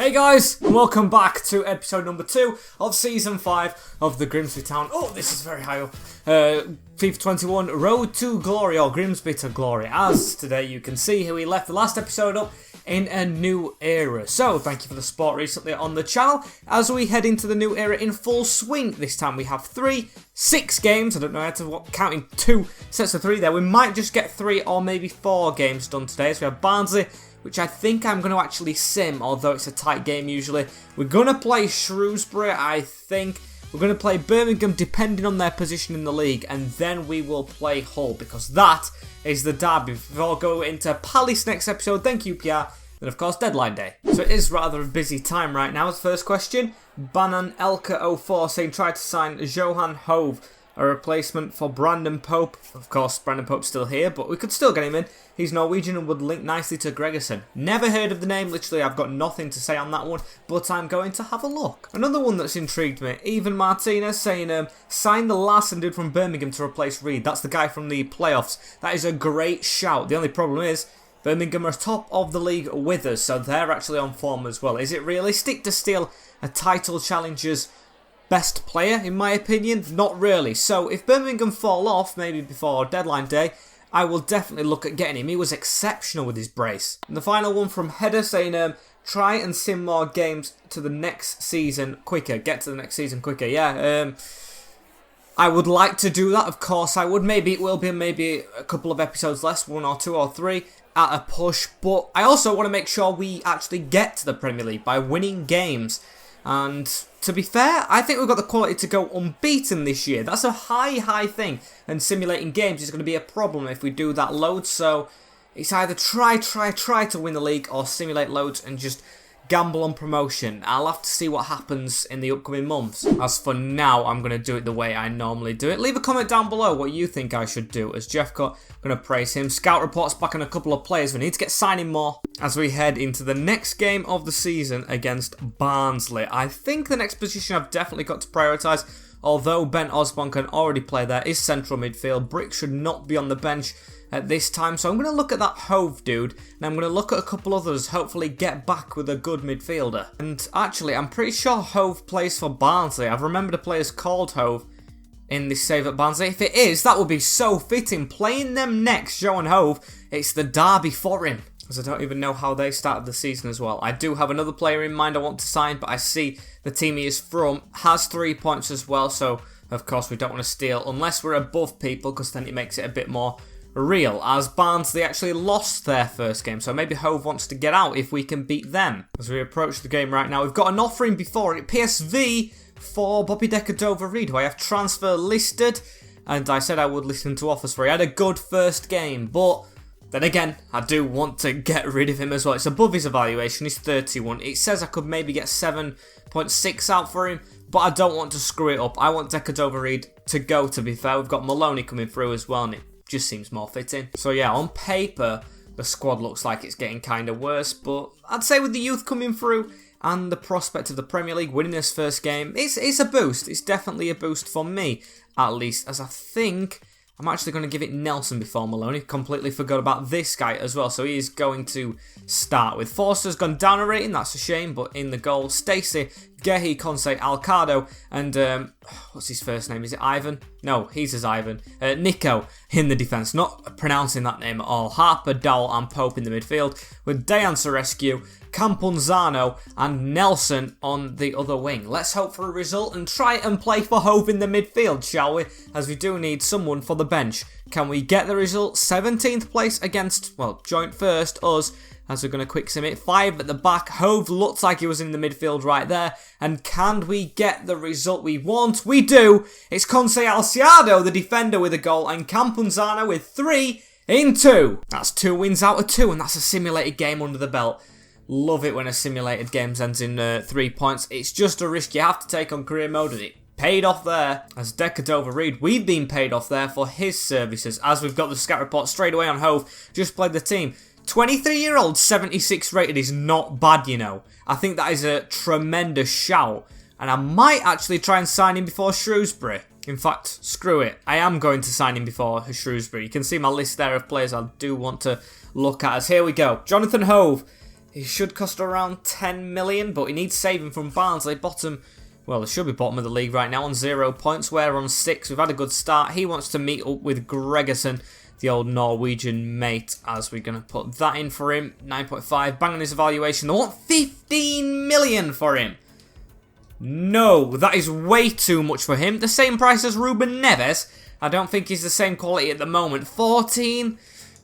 Hey guys, and welcome back to episode number 2 of season 5 of the Grimsby Town. Oh, this is very high up. FIFA 21 Road to Glory, or Grimsby to Glory. As today you can see here, we left the last episode up in a new era. So thank you for the support recently on the channel as we head into the new era in full swing. This time we have 6 games. I don't know how to counting 2 sets of 3 there. We might just get 3 or maybe 4 games done today. So we have Barnsley, which I think I'm going to actually sim, although it's a tight game usually. We're going to play Shrewsbury, I think. We're going to play Birmingham, depending on their position in the league, and then we will play Hull, because that is the derby. Before I go into Palace next episode, then QPR, then of course deadline day. So it is rather a busy time right now. As first question, Banan Elka04 saying try to sign Johan Hove, a replacement for Brandon Pope. Of course, Brandon Pope's still here, but we could still get him in. He's Norwegian and would link nicely to Gregerson. Never heard of the name, literally I've got nothing to say on that one, but I'm going to have a look. Another one that's intrigued me, Even Martinez saying, sign the Larson dude from Birmingham to replace Reed. That's the guy from the playoffs. That is a great shout. The only problem is, Birmingham are top of the league with us, so they're actually on form as well. Is it realistic to steal a title challenger's best player, in my opinion? Not really. So if Birmingham fall off, maybe before deadline day, I will definitely look at getting him. He was exceptional with his brace. And the final one from Header saying, try and sim more games to the next season quicker. Get to the next season quicker. Yeah, I would like to do that, of course I would. Maybe it will be maybe a couple of episodes less, 1 or 2 or 3 at a push. But I also want to make sure we actually get to the Premier League by winning games. And to be fair, I think we've got the quality to go unbeaten this year. That's a high thing. And simulating games is going to be a problem if we do that loads. So it's either try to win the league or simulate loads and just gamble on promotion. I'll have to see what happens in the upcoming months. As for now, I'm going to do it the way I normally do it. Leave a comment down below what you think I should do. As Jeff got, going to praise him. Scout reports back on a couple of players. We need to get signing more as we head into the next game of the season against Barnsley. I think the next position I've definitely got to prioritise, although Ben Osborne can already play there, is central midfield. Brick should not be on the bench at this time, so I'm going to look at that Hove dude, and I'm going to look at a couple others, hopefully get back with a good midfielder. And actually, I'm pretty sure Hove plays for Barnsley. I've remembered a player's called Hove in this save at Barnsley. If it is, that would be so fitting. Playing them next, Joe and Hove, it's the derby for him, as I don't even know how they started the season as well. I do have another player in mind I want to sign, but I see the team he is from has 3 points as well, so of course we don't want to steal unless we're above people, because then it makes it a bit more real, as Barnsley actually lost their first game, so maybe Hove wants to get out if we can beat them. As we approach the game right now, we've got an offering before it, PSV for Bobby Decordova-Reid, who I have transfer listed, and I said I would listen to offers for. He had a good first game, but then again, I do want to get rid of him as well. It's above his evaluation, he's 31. It says I could maybe get 7.6 out for him, but I don't want to screw it up. I want Decordova-Reid to go, to be fair. We've got Maloney coming through as well, and it just seems more fitting. So yeah, on paper, the squad looks like it's getting kind of worse, but I'd say with the youth coming through and the prospect of the Premier League winning this first game, it's a boost. It's definitely a boost for me, at least, as I think I'm actually going to give it Nelson before Maloney. Completely forgot about this guy as well, so he is going to start with. Forster's gone down a rating, that's a shame, but in the goal, Stacey, Gehi, Conce, Alcado, and what's his first name? Is it Ivan? No, he's as Ivan. Nico in the defence, not pronouncing that name at all. Harper, Dowell and Pope in the midfield, with Dejan Sarescu, Campunzano and Nelson on the other wing. Let's hope for a result and try and play for Hove in the midfield, shall we? As we do need someone for the bench. Can we get the result? 17th place against, well, joint first, us, as we're going to quick sim it. 5 at the back. Hove looks like he was in the midfield right there. And can we get the result we want? We do. It's Conce Alciado, the defender, with a goal, and Campunzano with 3 in 2. That's 2 wins out of 2, and that's a simulated game under the belt. Love it when a simulated game ends in 3 points. It's just a risk you have to take on career mode, and it paid off there. As Decordova-Reid, we've been paid off there for his services, as we've got the scout report straight away on Hove. Just played the team. 23-year-old, 76 rated is not bad, you know. I think that is a tremendous shout, and I might actually try and sign him before Shrewsbury. In fact, screw it. I am going to sign him before Shrewsbury. You can see my list there of players I do want to look at. As here we go. Jonathan Hove. He should cost around 10 million, but he needs saving from Barnsley. Bottom, well, they should be bottom of the league right now on 0 points. We're on 6. We've had a good start. He wants to meet up with Gregerson, the old Norwegian mate, as we're going to put that in for him. 9.5, bang on his evaluation. They want 15 million for him. No, that is way too much for him. The same price as Ruben Neves. I don't think he's the same quality at the moment. 14,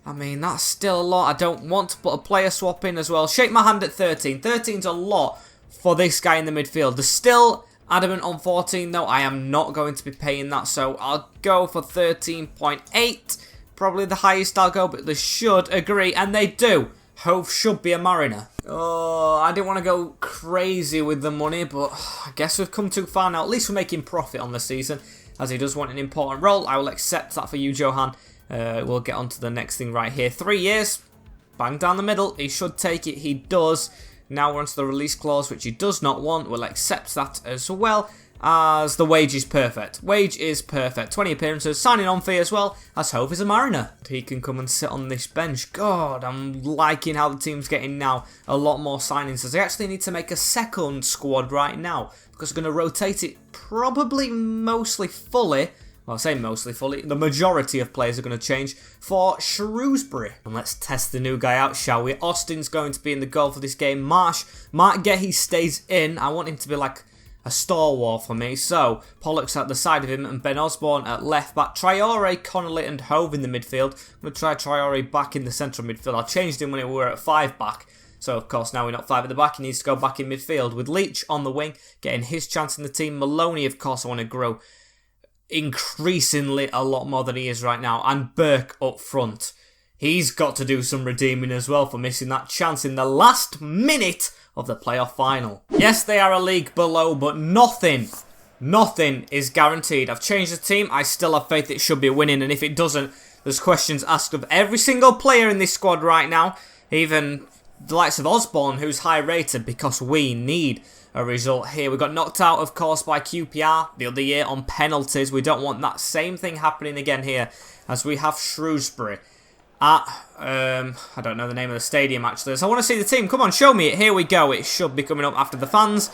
I mean, that's still a lot. I don't want to put a player swap in as well. Shake my hand at 13. 13's a lot for this guy in the midfield. They're still adamant on 14 though. I am not going to be paying that, so I'll go for 13.8. Probably the highest I'll go, but they should agree, and they do. Hove should be a Mariner. Oh, I didn't want to go crazy with the money, but I guess we've come too far now. At least we're making profit on the season, as he does want an important role. I will accept that for you, Johan. We'll get on to the next thing right here. 3 years, bang down the middle. He should take it. He does. Now we're on to the release clause, which he does not want. We'll accept that as well, as the wage is perfect. Wage is perfect. 20 appearances, signing on fee as well, as Hove is a Mariner. He can come and sit on this bench. God, I'm liking how the team's getting now. A lot more signings, as they actually need to make a second squad right now, because we're going to rotate it probably mostly fully. Well, I say mostly fully. The majority of players are going to change for Shrewsbury. And let's test the new guy out, shall we? Austin's going to be in the goal for this game. Marsh, Mark Gehi stays in. I want him to be like a stalwart for me. So, Pollock's at the side of him and Ben Osborne at left back. Traore, Connolly and Hove in the midfield. I'm going to try Traore back in the central midfield. I changed him when we were at 5 back. So, of course, now we're not 5 at the back. He needs to go back in midfield with Leach on the wing, getting his chance in the team. Maloney, of course, I want to grow increasingly a lot more than he is right now. And Burke up front. He's got to do some redeeming as well for missing that chance in the last minute of the playoff final. Yes, they are a league below, but nothing is guaranteed. I've changed the team. I still have faith it should be winning, and if it doesn't, there's questions asked of every single player in this squad right now, even the likes of Osborne, who's high rated, because we need a result here. We got knocked out, of course, by QPR the other year on penalties. We don't want that same thing happening again here, as we have Shrewsbury at, I don't know the name of the stadium actually. So I want to see the team. Come on, show me it. Here we go. It should be coming up after the fans,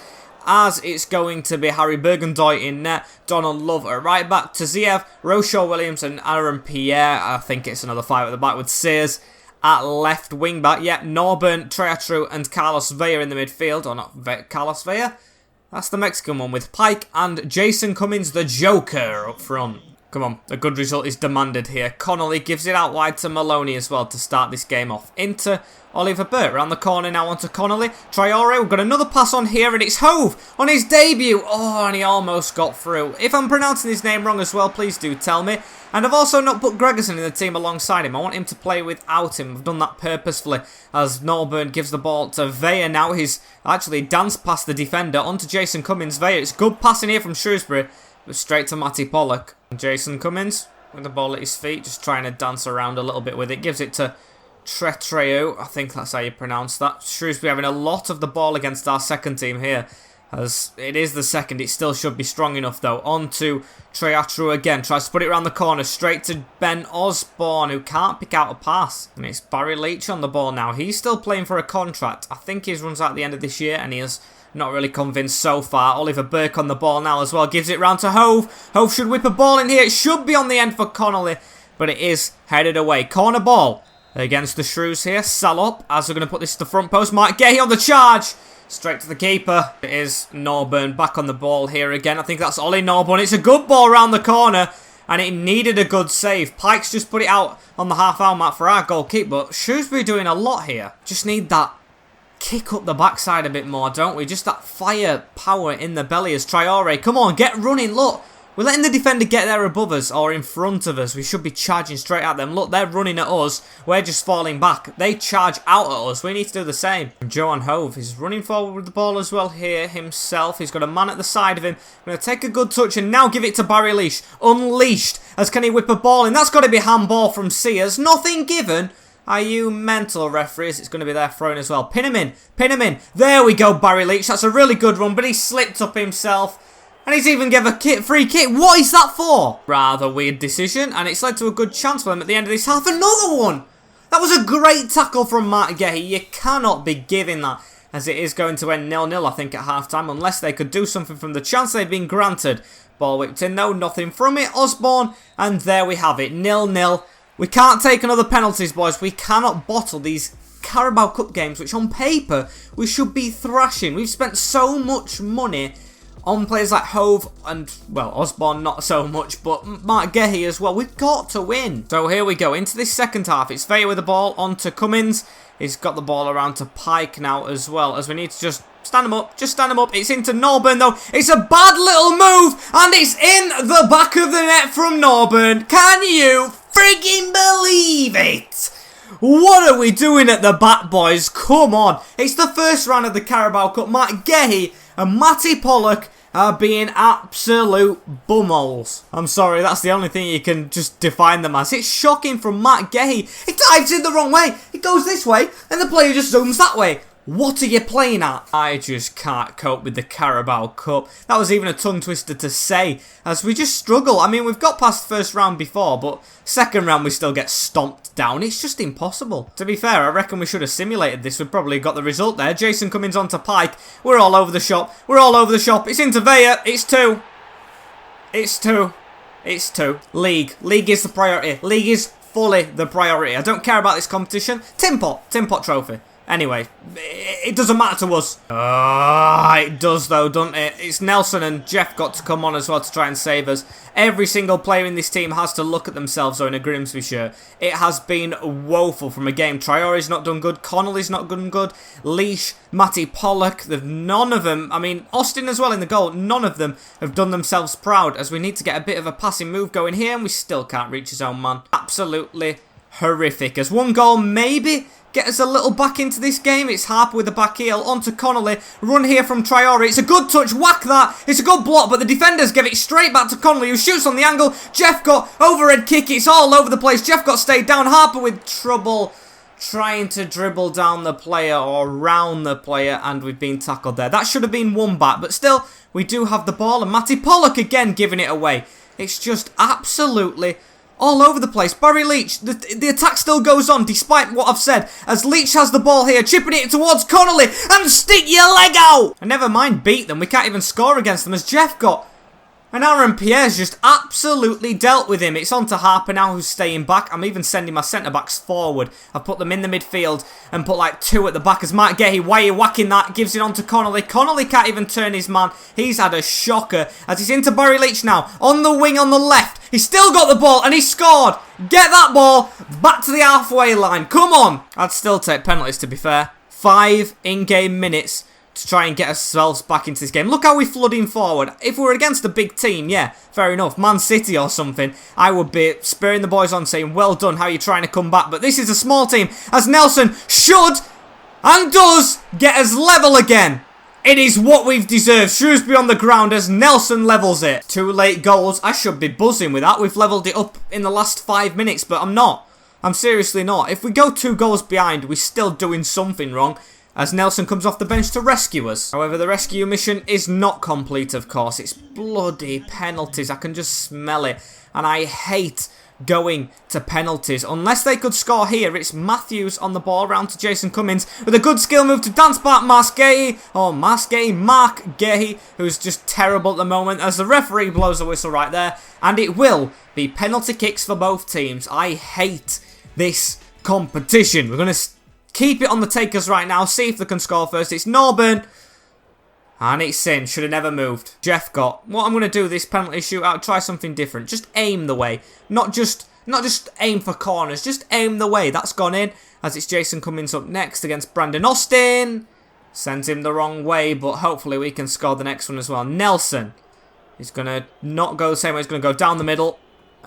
as it's going to be Harry Bergendoy in net, Donald Love at right back, Taziev, Roshaw Williams and Aaron Pierre. I think it's another 5 at the back with Sears at left wing back. Yeah, Norburn, Treatru and Carlos Vea in the midfield. Or not Carlos Vea. That's the Mexican one, with Pike and Jason Cummins, the Joker, up front. Come on, a good result is demanded here. Connolly gives it out wide to Maloney as well to start this game off. Into Oliver Burt, round the corner now onto Connolly. Traore, we've got another pass on here, and it's Hove on his debut. Oh, and he almost got through. If I'm pronouncing his name wrong as well, please do tell me. And I've also not put Gregerson in the team alongside him. I want him to play without him. I've done that purposefully, as Norburn gives the ball to Vea now. He's actually danced past the defender onto Jason Cummins. Vea, it's good passing here from Shrewsbury, but straight to Matty Pollock. Jason Cummins with the ball at his feet, just trying to dance around a little bit with it. Gives it to Tretreu, I think that's how you pronounce that. Shrewsbury having a lot of the ball against our second team here, as it is the second. It still should be strong enough though. On to Treatru again, tries to put it around the corner, straight to Ben Osborne, who can't pick out a pass. And it's Barry Leach on the ball now. He's still playing for a contract. I think his runs out at the end of this year, and he is not really convinced so far. Oliver Burke on the ball now as well. Gives it round to Hove. Hove should whip a ball in here. It should be on the end for Connolly, but it is headed away. Corner ball against the Shrews here. Salop, as we're going to put this to the front post. Mark Gehi on the charge. Straight to the keeper. It is Norburn back on the ball here again. I think that's Ollie Norburn. It's a good ball round the corner, and it needed a good save. Pikes just put it out on the half-hour mark for our goal keep, but Shrewsbury doing a lot here. Just need that kick up the backside a bit more, don't we? Just that firepower in the belly as Traore. Come on, get running. Look, we're letting the defender get there above us or in front of us. We should be charging straight at them. Look, they're running at us. We're just falling back. They charge out at us. We need to do the same. And Johan Hove is running forward with the ball as well here himself. He's got a man at the side of him. Going to take a good touch and now give it to Barry Leach. Unleashed. As can he whip a ball in? That's got to be handball from Sears. Nothing given. Are you mental, referees? It's going to be their throwing as well. Pin him in. Pin him in. There we go, Barry Leach. That's a really good run, but he slipped up himself. And he's even gave a free kick. What is that for? Rather weird decision, and it's led to a good chance for them at the end of this half. Another one! That was a great tackle from Mark Gehi. You cannot be giving that, as it is going to end 0-0, I think, at half-time, unless they could do something from the chance they've been granted. Ball whipped in, though, nothing from it. Osborne, and there we have it, 0-0. We can't take another penalties, boys. We cannot bottle these Carabao Cup games, which on paper we should be thrashing. We've spent so much money on players like Hove and, well, Osborne not so much, but Mark Gehi as well. We've got to win. So here we go into this second half. It's Vaya with the ball on to Cummins. He's got the ball around to Pike now as well, as we need to just stand him up. Just stand him up. It's into Norburn though. It's a bad little move, and it's in the back of the net from Norburn. Can you frigging believe it? What are we doing at the back, boys? Come on. It's the first round of the Carabao Cup. Mark Gehi and Matty Pollock are being absolute bumholes. I'm sorry, that's the only thing you can just define them as. It's shocking from Mark Gehi. He dives in the wrong way. It goes this way, and the player just zooms that way. What are you playing at? I just can't cope with the Carabao Cup. That was even a tongue twister to say, as we just struggle. I mean, we've got past the first round before, but second round we still get stomped down. It's just impossible. To be fair, I reckon we should have simulated this. We've probably got the result there. Jason Cummins onto Pike. We're all over the shop. We're all over the shop. It's into Vaya. It's 2. It's 2. It's 2. League. League is the priority. League is fully the priority. I don't care about this competition. Tin Pot. Tin Pot trophy. Anyway, it doesn't matter to us. It does though, doesn't it? It's Nelson and Jeff got to come on as well to try and save us. Every single player in this team has to look at themselves though in a Grimsby shirt. It has been woeful from a game. Traore's not done good. Connolly's not done good. Leash, Matty Pollock, none of them, I mean, Austin as well in the goal, none of them have done themselves proud, as we need to get a bit of a passing move going here and we still can't reach his own man. Absolutely horrific. As one goal maybe get us a little back into this game. It's Harper with the back heel onto Connolly. Run here from Traore. It's a good touch. Whack that. It's a good block, but the defenders give it straight back to Connolly, who shoots on the angle. Jeff got overhead kick. It's all over the place. Jeff got stayed down. Harper with trouble trying to dribble down the player or round the player, and we've been tackled there. That should have been one back, but still, we do have the ball, and Matty Pollock again giving it away. It's just absolutely all over the place. Barry Leach, the attack still goes on despite what I've said, as Leach has the ball here, chipping it towards Connolly, and stick your leg out! And never mind beat them, we can't even score against them, as Jeff got. And Aaron Pierre's just absolutely dealt with him. It's on to Harper now, who's staying back. I'm even sending my centre-backs forward. I've put them in the midfield and put like 2 at the back as Mark Gehi, why are you whacking that? Gives it on to Connolly. Connolly can't even turn his man. He's had a shocker as he's into Barry Leach now. On the wing on the left. He's still got the ball and he scored. Get that ball back to the halfway line. Come on. I'd still take penalties, to be fair. 5 in-game minutes to try and get ourselves back into this game. Look how we're flooding forward. If we were against a big team, yeah, fair enough, Man City or something, I would be spurring the boys on saying, well done, how are you trying to come back? But this is a small team, as Nelson should and does get us level again. It is what we've deserved. Shrewsbury on the ground as Nelson levels it. 2 late goals. I should be buzzing with that. We've levelled it up in the last 5 minutes, but I'm not. I'm seriously not. If we go 2 goals behind, we're still doing something wrong, as Nelson comes off the bench to rescue us. However, the rescue mission is not complete, of course. It's bloody penalties. I can just smell it. And I hate going to penalties. Unless they could score here, it's Matthews on the ball round to Jason Cummins with a good skill move to dance back Mark Gehi, who's just terrible at the moment, as the referee blows the whistle right there. And it will be penalty kicks for both teams. I hate this competition. We're going to keep it on the takers right now. See if they can score first. It's Norburn. And it's in. Should have never moved. Jeff got. What I'm going to do this penalty shootout, try something different. Just aim the way. Not just aim for corners. Just aim the way. That's gone in. As it's Jason Cummins up next against Brandon Austin. Sends him the wrong way, but hopefully we can score the next one as well. Nelson is going to not go the same way. He's going to go down the middle.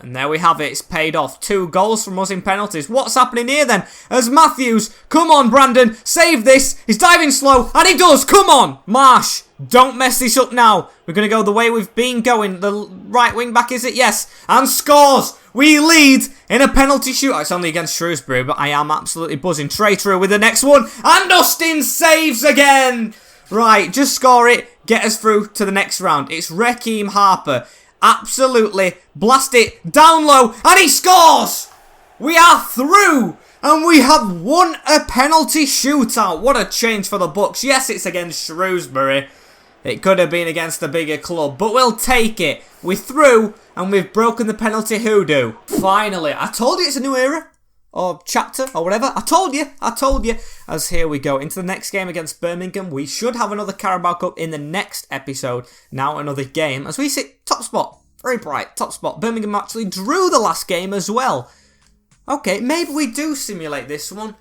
And there we have it, it's paid off. 2 goals from us in penalties. What's happening here then? As Matthews, come on Brandon, save this. He's diving slow, and he does, come on. Marsh, don't mess this up now. We're going to go the way we've been going. The right wing back, is it? Yes. And scores. We lead in a penalty shootout. It's only against Shrewsbury, but I am absolutely buzzing. Traitor with the next one. And Austin saves again. Right, just score it. Get us through to the next round. It's Raheem Harper. Absolutely blast it down low, and he scores! We are through And we have won a penalty shootout. What a change for the Bucks. Yes, it's against Shrewsbury. It could have been against a bigger club, but we'll take it. We're through, and we've broken the penalty hoodoo. Finally, I told you it's a new era, or chapter, or whatever. I told you. As here we go into the next game against Birmingham. We should have another Carabao Cup in the next episode. Now another game, as we sit top spot. Very bright, top spot. Birmingham actually drew the last game as well. Okay, maybe we do simulate this one.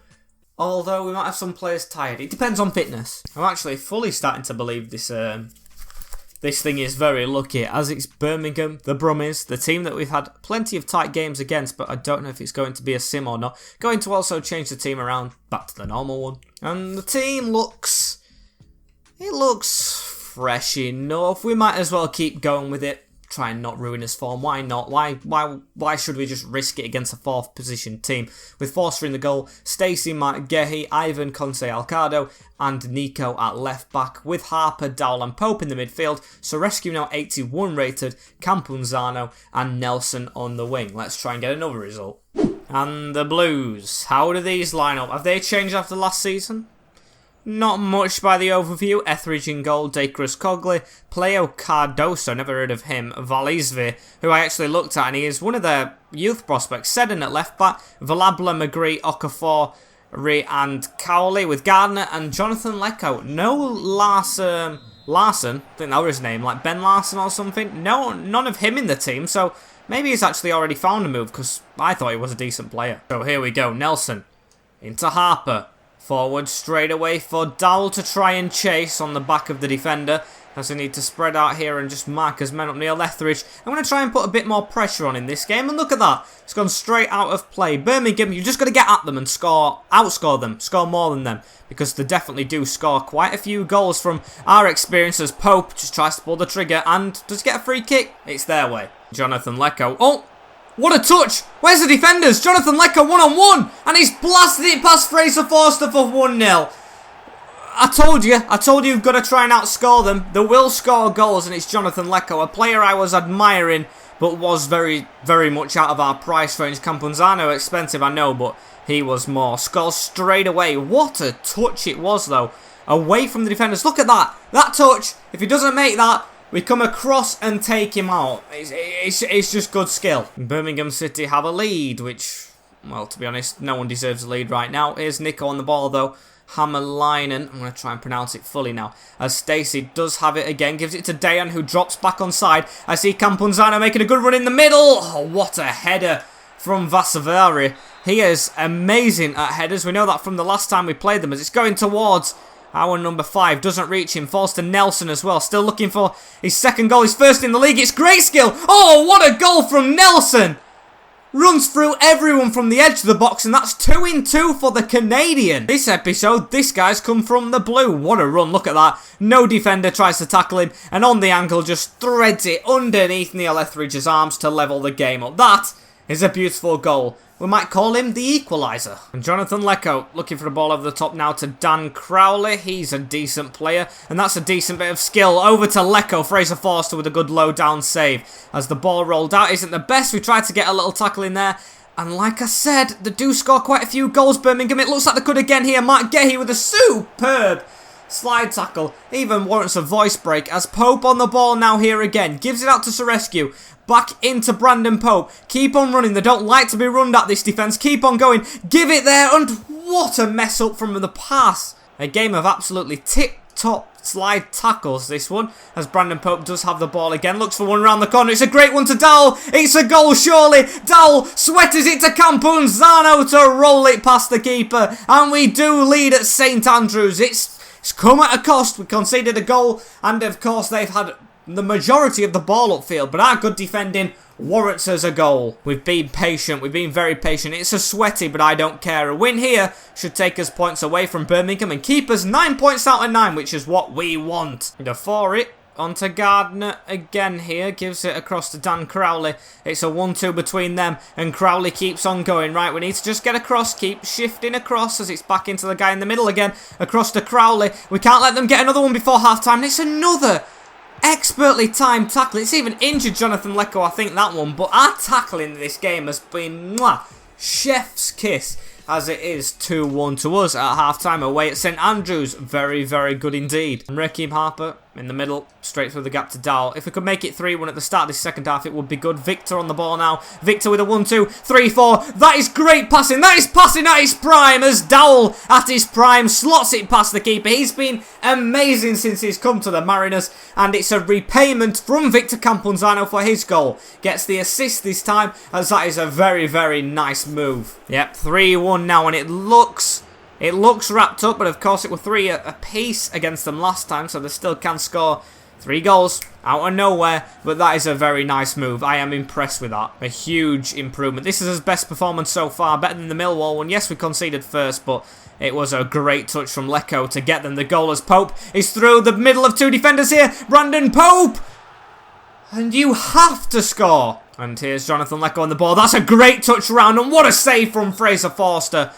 Although we might have some players tired. It depends on fitness. I'm actually fully starting to believe this this thing is very lucky, as it's Birmingham, the Brummies, the team that we've had plenty of tight games against, but I don't know if it's going to be a sim or not. Going to also change the team around back to the normal one. And the team looks fresh enough. We might as well keep going with it. Try and not ruin his form. Why not? Why should we just risk it against a 4th position team? With Forster in the goal, Stacey, Matt Gehi, Ivan, Conce, Elgato, and Nico at left back, with Harper, Dowell and Pope in the midfield. So Rescue now 81 rated, Campunzano and Nelson on the wing. Let's try and get another result. And the Blues. How do these line up? Have they changed after last season? Not much by the overview. Etheridge in goal, Dacrus Cogley, Pleo Cardoso, never heard of him, Valisvi, who I actually looked at, and he is one of their youth prospects. Seddon at left back, Valabla, McGree, Okafor, and Cowley, with Gardner and Jonathan Lecco. No Larson, I think that was his name, like Ben Larson or something. No, none of him in the team, so maybe he's actually already found a move, because I thought he was a decent player. So here we go, Nelson into Harper. Forward straight away for Dowell to try and chase on the back of the defender. As they need to spread out here and just mark as men up near Etheridge. I'm going to try and put a bit more pressure on in this game. And look at that. It's gone straight out of play. Birmingham, you've just got to get at them and outscore them. Score more than them. Because they definitely do score quite a few goals from our experience, as Pope just tries to pull the trigger and does get a free kick. It's their way. Jonathan Lecco. Oh! What a touch! Where's the defenders? Jonathan Lecco 1-on-1! And he's blasted it past Fraser Forster for 1-0. I told you you've got to try and outscore them. They will score goals, and it's Jonathan Lecco, a player I was admiring, but was very, very much out of our price range. Campunzano, expensive, I know, but he was more. Scores straight away. What a touch it was, though. Away from the defenders. Look at that. That touch. If he doesn't make that, we come across and take him out. It's just good skill. Birmingham City have a lead, which, well, to be honest, no one deserves a lead right now. Here's Nico on the ball, though. Hammerlinen. I'm going to try and pronounce it fully now. As Stacey does have it again. Gives it to Dejan, who drops back on side. I see Campunzano making a good run in the middle. Oh, what a header from Vasavari. He is amazing at headers. We know that from the last time we played them, as it's going towards our number 5, doesn't reach him. Falls to Nelson as well. Still looking for his second goal. His first in the league. It's great skill. Oh, what a goal from Nelson. Runs through everyone from the edge of the box, and that's 2-in-2 for the Canadian. This episode, this guy's come from the blue. What a run. Look at that. No defender tries to tackle him, and on the angle just threads it underneath Neil Etheridge's arms to level the game up. That is a beautiful goal. We might call him the equaliser. And Jonathan Lecco looking for the ball over the top now to Dan Crowley. He's a decent player, and that's a decent bit of skill. Over to Lecco. Fraser Forster with a good low down save. As the ball rolled out, isn't the best. We tried to get a little tackle in there. And like I said, they do score quite a few goals, Birmingham. It looks like they could again here. Matt Gehi with a superb slide tackle. Even warrants a voice break, as Pope on the ball now here again. Gives it out to Sorescu. Back into Brandon Pope. Keep on running. They don't like to be run at, this defence. Keep on going. Give it there. And what a mess up from the pass. A game of absolutely tip-top slide tackles, this one. As Brandon Pope does have the ball again. Looks for one around the corner. It's a great one to Dowell. It's a goal, surely. Dowell sweaters it to Campunzano to roll it past the keeper. And we do lead at St Andrews. It's come at a cost. We conceded a goal. And of course, they've had the majority of the ball upfield, but our good defending warrants us a goal. We've been patient. We've been very patient. It's a sweaty, but I don't care. A win here should take us points away from Birmingham and keep us 9 points out of 9, which is what we want. For it, onto Gardner again here. Gives it across to Dan Crowley. It's a 1-2 between them, and Crowley keeps on going. Right, we need to just get across. Keep shifting across as it's back into the guy in the middle again. Across to Crowley. We can't let them get another one before half-time. It's another expertly timed tackle. It's even injured Jonathan Lecco, I think, that one. But our tackling in this game has been chef's kiss. as it is 2-1 to us at half-time away at St Andrews. Very, very good indeed. And Raheem Harper in the middle, straight through the gap to Dowell. If we could make it 3-1 at the start of this second half, it would be good. Victor on the ball now. Victor with a 1-2, 3-4. That is great passing. That is passing at his prime as Dowell at his prime slots it past the keeper. He's been amazing since he's come to the Mariners, and it's a repayment from Victor Campunzano for his goal. Gets the assist this time, as that is a very, very nice move. Yep, 3-1 now, and it looks wrapped up, but of course it was 3 apiece against them last time, so they still can score 3 goals out of nowhere, but that is a very nice move. I am impressed with that. A huge improvement. This is his best performance so far, better than the Millwall one. Yes, we conceded first, but it was a great touch from Lecco to get them the goal as Pope is through the middle of 2 defenders here. Brandon Pope! And you have to score. And here's Jonathan Lecco on the ball. That's a great touch round, and what a save from Fraser Forster.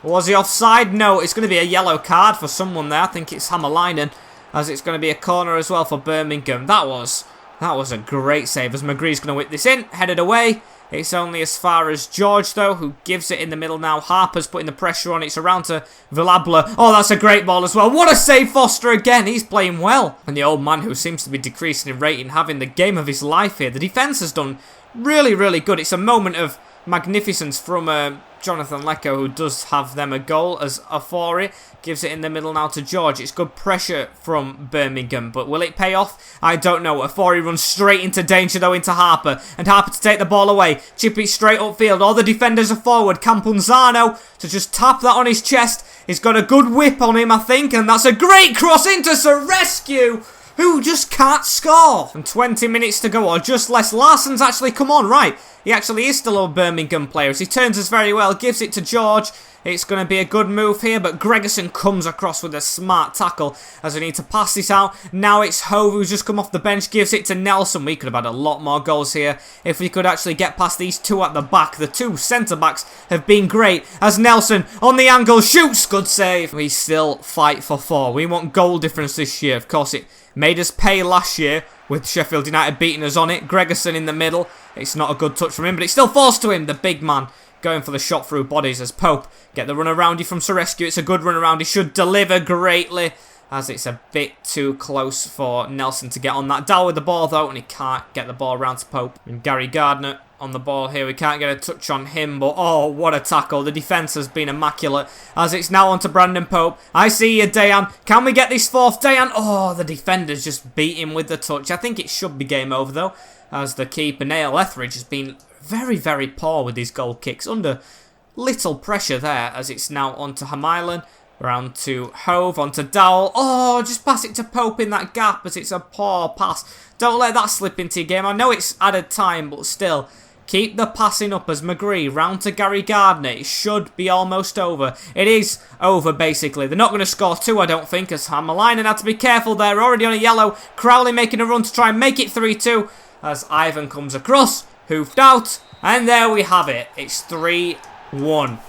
Was he offside? No, it's going to be a yellow card for someone there. I think it's Hammerleinen, as it's going to be a corner as well for Birmingham. That was a great save, as McGree's going to whip this in. Headed away. It's only as far as George, though, who gives it in the middle now. Harper's putting the pressure on. It's around to Villabla. Oh, that's a great ball as well. What a save, Foster, again. He's playing well. And the old man, who seems to be decreasing in rating, having the game of his life here. The defence has done really, really good. It's a moment of magnificence from Jonathan Lecco, who does have them a goal, as Afori gives it in the middle now to George. It's good pressure from Birmingham, but will it pay off? I don't know. Afori runs straight into danger, though, into Harper, and Harper to take the ball away. Chip it straight upfield. All the defenders are forward. Campunzano to just tap that on his chest. He's got a good whip on him, I think, and that's a great cross into Rescue, who just can't score. And 20 minutes to go, or just less. Larson's actually come on, right. He actually is still a Birmingham player, as he turns us very well, gives it to George. It's going to be a good move here, but Gregerson comes across with a smart tackle, as we need to pass this out. Now it's Hove, who's just come off the bench, gives it to Nelson. We could have had a lot more goals here if we could actually get past these 2 at the back. The 2 centre-backs have been great, as Nelson on the angle shoots. Good save. We still fight for 4. We want goal difference this year. Of course, it made us pay last year with Sheffield United beating us on it. Gregerson in the middle. It's not a good touch from him, but it still falls to him. The big man going for the shot through bodies as Pope get the run around you from Rescue. It's a good run around. He should deliver greatly, as it's a bit too close for Nelson to get on that. Dowell with the ball, though, and he can't get the ball around to Pope. And Gary Gardner on the ball here. We can't get a touch on him, but oh, what a tackle. The defence has been immaculate, as it's now on to Brandon Pope. I see you, Dayan. Can we get this 4th? Dayan, oh, the defenders just beat him with the touch. I think it should be game over, though, as the keeper, Neil Etheridge, has been very, very poor with his goal kicks. Under little pressure there, as it's now on to Hamailan. Round to Hove, on to Dowell. Oh, just pass it to Pope in that gap, as it's a poor pass. Don't let that slip into your game. I know it's added time, but still, keep the passing up as McGree round to Gary Gardner. It should be almost over. It is over, basically. They're not going to score 2, I don't think, as Hammerleinen had to be careful there. Already on a yellow. Crowley making a run to try and make it 3-2, as Ivan comes across, hoofed out, and there we have it. It's 3-1.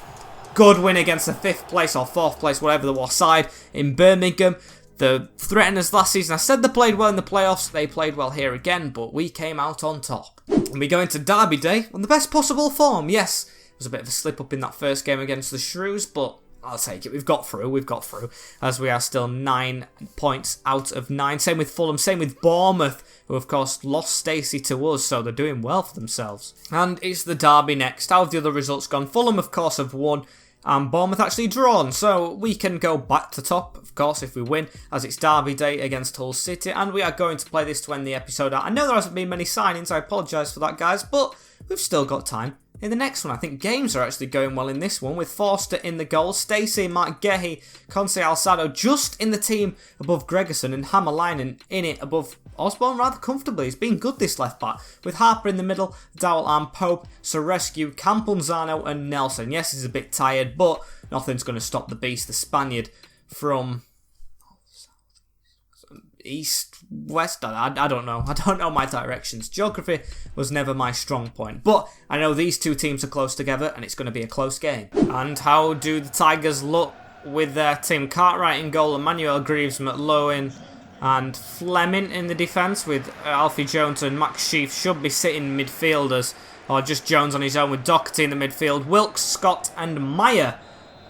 Good win against the 5th place or 4th place, whatever the was side in Birmingham. The threateners last season, I said they played well in the playoffs. They played well here again, but we came out on top. And we go into Derby Day on the best possible form. Yes, it was a bit of a slip up in that first game against the Shrews, but I'll take it. We've got through, as we are still 9 points out of 9. Same with Fulham, same with Bournemouth, who of course lost Stacey to us, so they're doing well for themselves. And it's the Derby next. How have the other results gone? Fulham, of course, have won, and Bournemouth actually drawn, so we can go back to top, of course, if we win, as it's Derby Day against Hull City, and we are going to play this to end the episode out. I know there hasn't been many signings, I apologise for that, guys, but we've still got time. In the next one, I think games are actually going well in this one, with Forster in the goal, Stacey, Mark Gehi, Conce Alsado just in the team above Gregerson, and Hammerleinen in it above Osborne rather comfortably. He's been good, this left back, with Harper in the middle, Dowell and Pope, Rescue, Campunzano and Nelson. Yes, he's a bit tired, but nothing's going to stop the beast, the Spaniard, from east, west, I don't know. I don't know my directions. Geography was never my strong point. But I know these 2 teams are close together, and it's going to be a close game. And how do the Tigers look with their team? Cartwright in goal, Emmanuel Greaves, McLowen and Fleming in the defence, with Alfie Jones and Max Sheaf should be sitting midfielders, or just Jones on his own with Doherty in the midfield, Wilkes, Scott and Meyer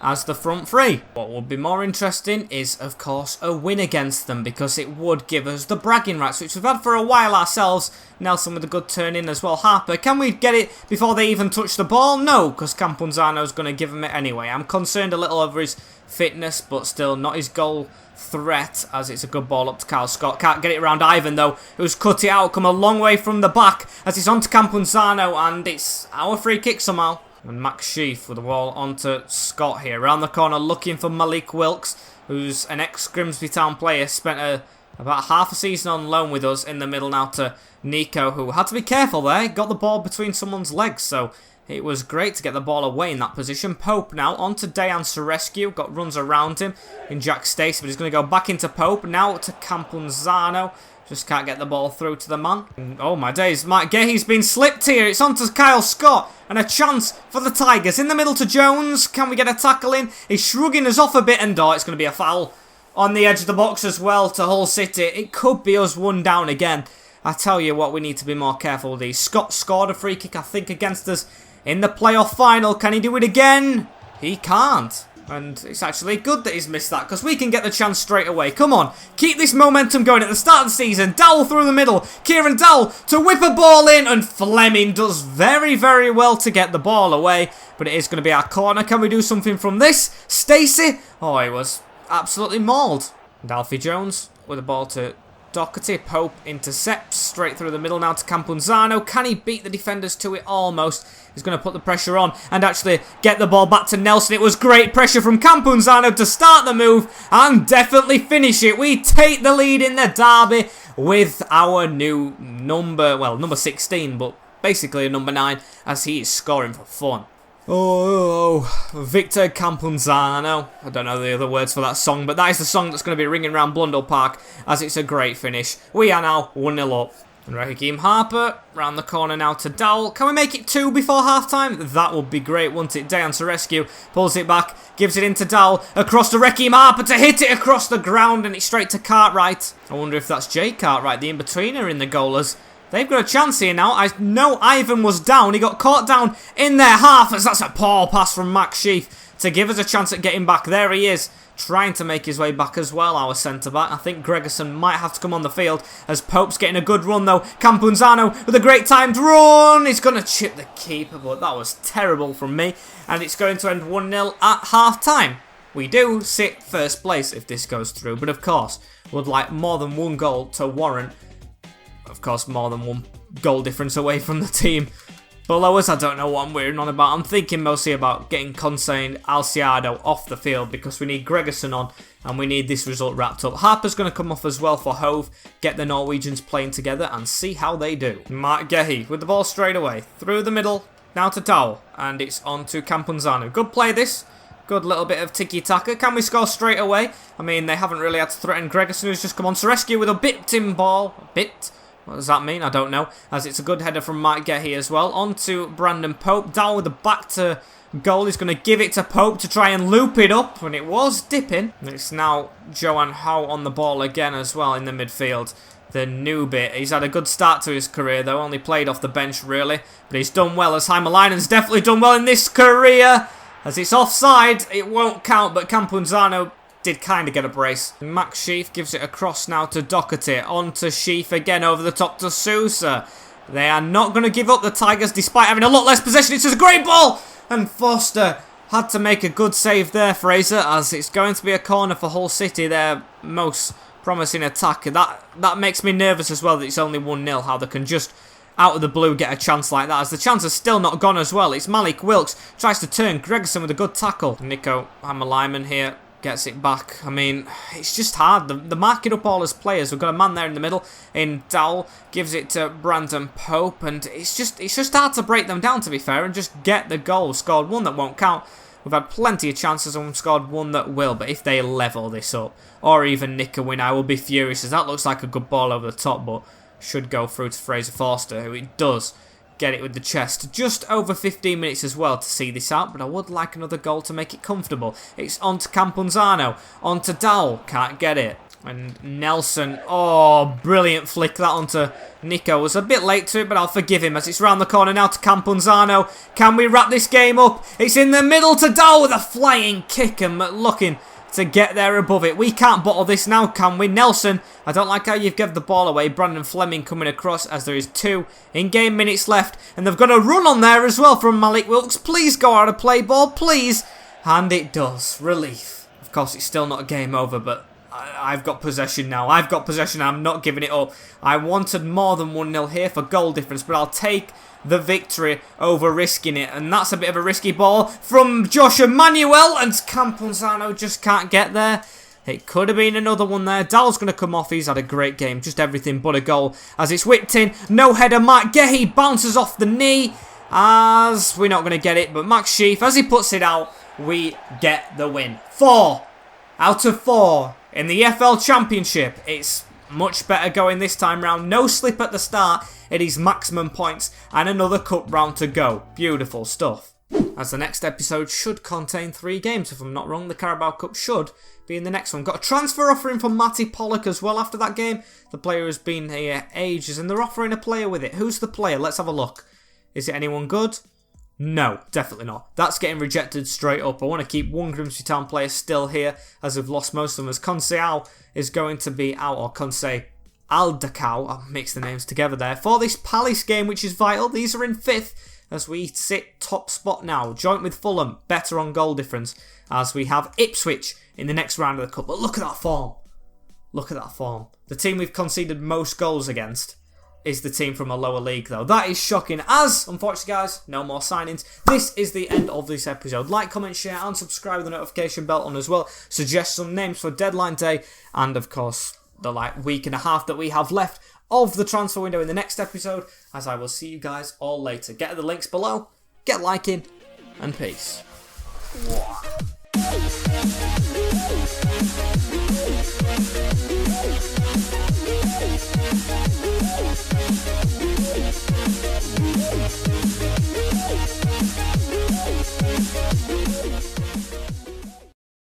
as the front three. What would be more interesting is, of course, a win against them, because it would give us the bragging rights, which we've had for a while ourselves. Nelson with a good turn in as well. Harper, can we get it before they even touch the ball? No, because Campunzano's going to give him it anyway. I'm concerned a little over his fitness, but still not his goal threat, as it's a good ball up to Kyle Scott. Can't get it around Ivan though, who's cut it out, come a long way from the back as it's on to Campunzano, and it's our free kick somehow. And Max Sheaf with the ball onto Scott here, around the corner looking for Malik Wilkes, who's an ex-Grimsby Town player, spent about half a season on loan with us. In the middle now to Nico, who had to be careful there, got the ball between someone's legs, so it was great to get the ball away in that position. Pope now onto Dejan Serescu, got runs around him in Jack Stacey, but he's going to go back into Pope, now to Campunzano. Just can't get the ball through to the man. Oh my days, Mike Gahey's been slipped here. It's on to Kyle Scott, and a chance for the Tigers. In the middle to Jones. Can we get a tackle in? He's shrugging us off a bit, and it's going to be a foul on the edge of the box as well to Hull City. It could be us one down again. I tell you what, we need to be more careful with these. Scott scored a free kick, I think, against us in the playoff final. Can he do it again? He can't. And it's actually good that he's missed that, because we can get the chance straight away. Come on, keep this momentum going at the start of the season. Dowell through the middle. Kieran Dowell to whip a ball in, and Fleming does very, very well to get the ball away. But it is going to be our corner. Can we do something from this? Stacey. Oh, he was absolutely mauled. And Alfie Jones with the ball to Doherty. Pope intercepts straight through the middle now to Campunzano. Can he beat the defenders to it? Almost. He's going to put the pressure on and actually get the ball back to Nelson. It was great pressure from Campunzano to start the move and definitely finish it. We take the lead in the derby with our new number 16, but basically a number 9, as he is scoring for fun. Oh, Victor Campunzano. I don't know the other words for that song, but that is the song that's going to be ringing around Blundell Park, as it's a great finish. We are now 1-0 up. And Raheem Harper, round the corner now to Dowell. Can we make it 2 before half-time? That would be great, wouldn't it? Dejan Serescu pulls it back, gives it into Dowell, across to Raheem Harper to hit it across the ground, and it's straight to Cartwright. I wonder if that's Jay Cartwright, the in-betweener in the goalers. They've got a chance here now. I know Ivan was down. He got caught down in their half, as that's a poor pass from Max Sheaf to give us a chance at getting back. There he is, trying to make his way back as well, our centre-back. I think Gregerson might have to come on the field, as Pope's getting a good run though. Campunzano with a great timed run. He's going to chip the keeper, but that was terrible from me. And it's going to end 1-0 at half-time. We do sit first place if this goes through, but of course, would like more than one goal to warrant, of course, more than one goal difference away from the team below us. I don't know what I'm wearing on about. I'm thinking mostly about getting Conce and Alciado off the field, because we need Gregerson on and we need this result wrapped up. Harper's going to come off as well for Hove, get the Norwegians playing together and see how they do. Mark Gahey with the ball straight away, through the middle, now to Dowell, and it's on to Campunzano. Good play this. Good little bit of tiki-taka. Can we score straight away? I mean, they haven't really had to threaten Gregerson, who's just come on. Serescu with a bit-in ball. What does that mean? I don't know. As it's a good header from Mike Gahey as well. On to Brandon Pope. Down with the back to goal. He's going to give it to Pope to try and loop it up. And it was dipping. It's now Johan Howe on the ball again as well in the midfield. The new bit. He's had a good start to his career though. Only played off the bench really. But he's done well, as Heimalainen's definitely done well in this career. As it's offside, it won't count. But Campunzano did kind of get a brace. Max Sheaf gives it across now to Doherty. On to Sheaf again, over the top to Sousa. They are not going to give up, the Tigers, despite having a lot less possession. It's a great ball! And Foster had to make a good save there, Fraser, as it's going to be a corner for Hull City, their most promising attack. That makes me nervous as well, that it's only 1-0, how they can just out of the blue get a chance like that, as the chance has still not gone as well. It's Malik Wilkes, tries to turn Gregerson with a good tackle. Nico Heimalainen here gets it back. I mean, it's just hard. They're marking up all as players. We've got a man there in the middle in Dowell, gives it to Brandon Pope, and it's just hard to break them down, to be fair, and just get the goal. Scored one that won't count. We've had plenty of chances and we've scored one that will, but if they level this up, or even nick a win, I will be furious, as that looks like a good ball over the top, but should go through to Fraser Forster, who it does get it with the chest. Just over 15 minutes as well to see this out, but I would like another goal to make it comfortable. It's on to Campunzano, on to Dowell, can't get it. And Nelson, oh, brilliant flick that onto Nico. Was a bit late to it, but I'll forgive him as it's round the corner now to Campunzano. Can we wrap this game up? It's in the middle to Dow with a flying kick and looking to get there above it. We can't bottle this now, can we? Nelson, I don't like how you've given the ball away. Brandon Fleming coming across as there is 2 in-game minutes left. And they've got a run on there as well from Malik Wilkes. Please go out of play ball, please. And it does. Relief. Of course, it's still not a game over, but I've got possession now. I've got possession. I'm not giving it up. I wanted more than 1-0 here for goal difference, but I'll take the victory over risking it. And that's a bit of a risky ball from Josh Emmanuel, and Campunzano just can't get there. It could have been another one there. Dow's going to come off. He's had a great game. Just everything but a goal as it's whipped in. No header. Mark Gehi bounces off the knee as we're not going to get it. But Max Sheaf, as he puts it out, we get the win. 4 out of 4 in the EFL Championship. It's much better going this time round. No slip at the start. It is maximum points and another cup round to go. Beautiful stuff. As the next episode should contain 3 games. If I'm not wrong, the Carabao Cup should be in the next one. Got a transfer offer in for Matty Pollock as well after that game. The player has been here ages and they're offering a player with it. Who's the player? Let's have a look. Is it anyone good? No, definitely not. That's getting rejected straight up. I want to keep one Grimsby Town player still here as we've lost most of them. As Conseil is going to be out, or Conseil Aldacao, I'll mix the names together there, for this Palace game, which is vital. These are in 5th as we sit top spot now, joint with Fulham, better on goal difference, as we have Ipswich in the next round of the cup. But look at that form. Look at that form. The team we've conceded most goals against is the team from a lower league, though. That is shocking. As, unfortunately, guys, no more signings. This is the end of this episode. Like, comment, share, and subscribe with the notification bell on as well. Suggest some names for deadline day, and of course, the week and a half that we have left of the transfer window in the next episode, as I will see you guys all later. Get the links below, get liking, and peace.